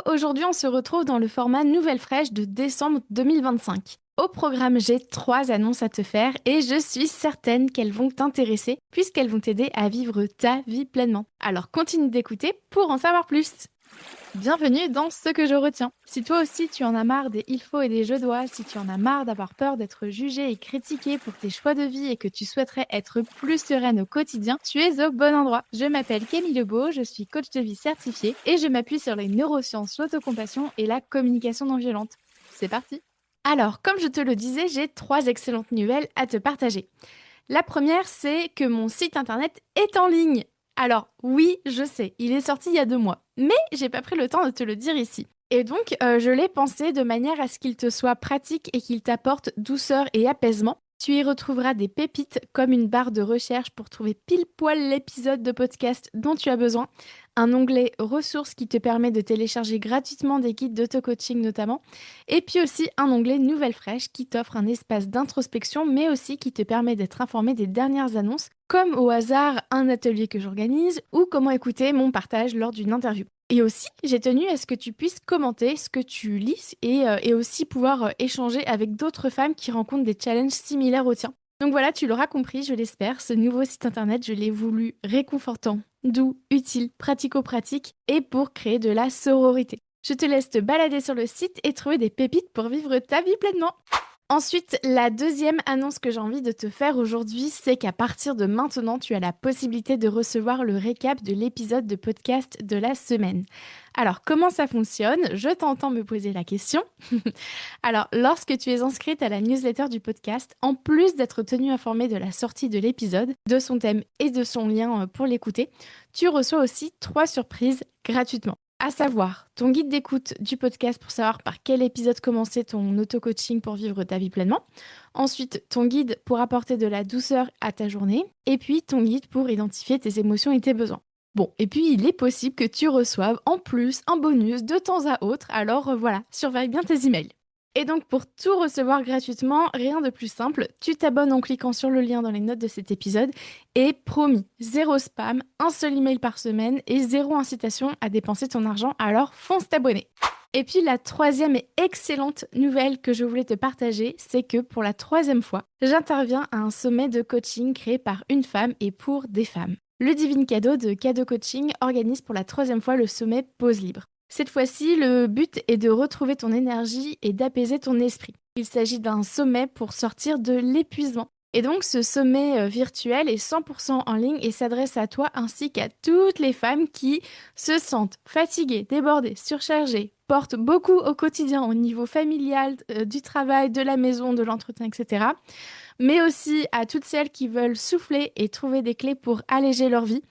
aujourd'hui on se retrouve dans le format Nouvelle Fraîche de décembre 2025. Au programme, j'ai 3 annonces à te faire et je suis certaine qu'elles vont t'intéresser puisqu'elles vont t'aider à vivre ta vie pleinement. Alors continue d'écouter pour en savoir plus. Bienvenue dans Ce que je retiens. Si toi aussi tu en as marre des il faut et des je dois, si tu en as marre d'avoir peur d'être jugé et critiqué pour tes choix de vie et que tu souhaiterais être plus sereine au quotidien, tu es au bon endroit. Je m'appelle Camille Lebeau, je suis coach de vie certifiée et je m'appuie sur les neurosciences, l'autocompassion et la communication non violente. C'est parti. Alors, comme je te le disais, j'ai 3 excellentes nouvelles à te partager. La première, c'est que mon site internet est en ligne. Alors oui, je sais, il est sorti il y a 2 mois, mais j'ai pas pris le temps de te le dire ici. Et donc, je l'ai pensé de manière à ce qu'il te soit pratique et qu'il t'apporte douceur et apaisement. Tu y retrouveras des pépites comme une barre de recherche pour trouver pile poil l'épisode de podcast dont tu as besoin, un onglet ressources qui te permet de télécharger gratuitement des guides d'auto-coaching notamment, et puis aussi un onglet Nouvelle Fraîche qui t'offre un espace d'introspection mais aussi qui te permet d'être informé des dernières annonces, comme au hasard un atelier que j'organise ou comment écouter mon partage lors d'une interview. Et aussi, j'ai tenu à ce que tu puisses commenter ce que tu lis et aussi pouvoir échanger avec d'autres femmes qui rencontrent des challenges similaires aux tiens. Donc voilà, tu l'auras compris, je l'espère, ce nouveau site internet, je l'ai voulu réconfortant, doux, utile, pratico-pratique et pour créer de la sororité. Je te laisse te balader sur le site et trouver des pépites pour vivre ta vie pleinement. Ensuite, la deuxième annonce que j'ai envie de te faire aujourd'hui, c'est qu'à partir de maintenant, tu as la possibilité de recevoir le récap de l'épisode de podcast de la semaine. Alors, comment ça fonctionne? Je t'entends me poser la question. Alors, lorsque tu es inscrite à la newsletter du podcast, en plus d'être tenue informée de la sortie de l'épisode, de son thème et de son lien pour l'écouter, tu reçois aussi 3 surprises gratuitement. À savoir, ton guide d'écoute du podcast pour savoir par quel épisode commencer ton auto-coaching pour vivre ta vie pleinement. Ensuite, ton guide pour apporter de la douceur à ta journée. Et puis, ton guide pour identifier tes émotions et tes besoins. Bon, et puis il est possible que tu reçoives en plus un bonus de temps à autre, alors voilà, surveille bien tes emails. Et donc pour tout recevoir gratuitement, rien de plus simple, tu t'abonnes en cliquant sur le lien dans les notes de cet épisode et promis, 0 spam, un seul email par semaine et 0 incitation à dépenser ton argent, alors fonce t'abonner. Et puis la troisième et excellente nouvelle que je voulais te partager, c'est que pour la 3e fois, j'interviens à un sommet de coaching créé par une femme et pour des femmes. Le Divine Cadeau de Cadeau Coaching organise pour la 3e fois le sommet Pause Libre. Cette fois-ci, le but est de retrouver ton énergie et d'apaiser ton esprit. Il s'agit d'un sommet pour sortir de l'épuisement. Et donc, ce sommet virtuel est 100% en ligne et s'adresse à toi ainsi qu'à toutes les femmes qui se sentent fatiguées, débordées, surchargées, portent beaucoup au quotidien au niveau familial, du travail, de la maison, de l'entretien, etc. Mais aussi à toutes celles qui veulent souffler et trouver des clés pour alléger leur vie.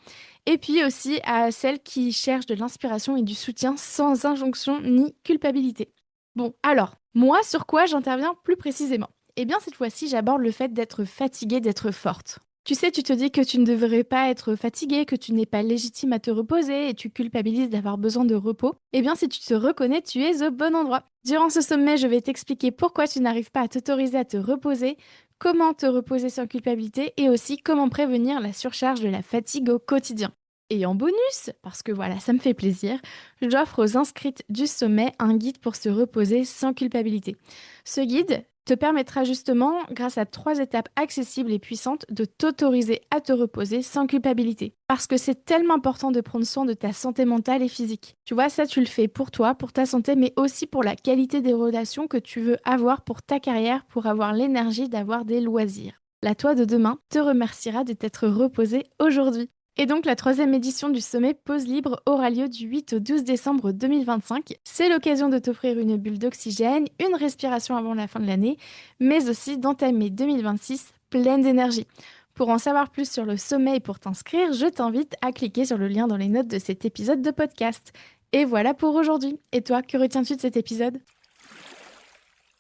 Et puis aussi à celles qui cherchent de l'inspiration et du soutien sans injonction ni culpabilité. Bon, alors, moi, sur quoi j'interviens plus précisément? Eh bien, cette fois-ci, j'aborde le fait d'être fatiguée, d'être forte. Tu sais, tu te dis que tu ne devrais pas être fatiguée, que tu n'es pas légitime à te reposer et tu culpabilises d'avoir besoin de repos. Eh bien, si tu te reconnais, tu es au bon endroit. Durant ce sommet, je vais t'expliquer pourquoi tu n'arrives pas à t'autoriser à te reposer, comment te reposer sans culpabilité et aussi comment prévenir la surcharge de la fatigue au quotidien. Et en bonus, parce que voilà, ça me fait plaisir, j'offre aux inscrites du sommet un guide pour se reposer sans culpabilité. Ce guide te permettra justement, grâce à 3 étapes accessibles et puissantes, de t'autoriser à te reposer sans culpabilité. Parce que c'est tellement important de prendre soin de ta santé mentale et physique. Tu vois, ça tu le fais pour toi, pour ta santé, mais aussi pour la qualité des relations que tu veux avoir pour ta carrière, pour avoir l'énergie d'avoir des loisirs. La toi de demain te remerciera de t'être reposé aujourd'hui. Et donc la 3e édition du sommet Pause Libre aura lieu du 8 au 12 décembre 2025. C'est l'occasion de t'offrir une bulle d'oxygène, une respiration avant la fin de l'année, mais aussi d'entamer 2026 pleine d'énergie. Pour en savoir plus sur le sommet et pour t'inscrire, je t'invite à cliquer sur le lien dans les notes de cet épisode de podcast. Et voilà pour aujourd'hui. Et toi, que retiens-tu de cet épisode ?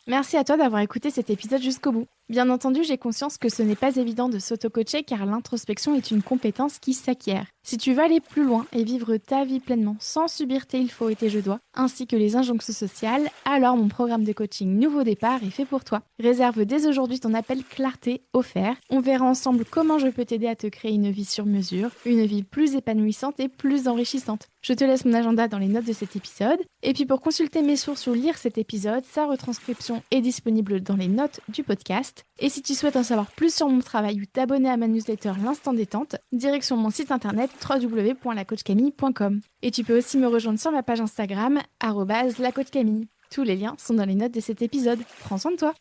Merci à toi d'avoir écouté cet épisode jusqu'au bout. Bien entendu, j'ai conscience que ce n'est pas évident de s'auto-coacher car l'introspection est une compétence qui s'acquiert. Si tu veux aller plus loin et vivre ta vie pleinement sans subir tes il faut et tes je dois, ainsi que les injonctions sociales, alors mon programme de coaching Nouveau Départ est fait pour toi. Réserve dès aujourd'hui ton appel Clarté offert. On verra ensemble comment je peux t'aider à te créer une vie sur mesure, une vie plus épanouissante et plus enrichissante. Je te laisse mon agenda dans les notes de cet épisode. Et puis pour consulter mes sources ou lire cet épisode, sa retranscription est disponible dans les notes du podcast. Et si tu souhaites en savoir plus sur mon travail ou t'abonner à ma newsletter L'Instant Détente, direction mon site internet www.lacoachcamille.com. Et tu peux aussi me rejoindre sur ma page Instagram @lacoachcamille. Tous les liens sont dans les notes de cet épisode. Prends soin de toi.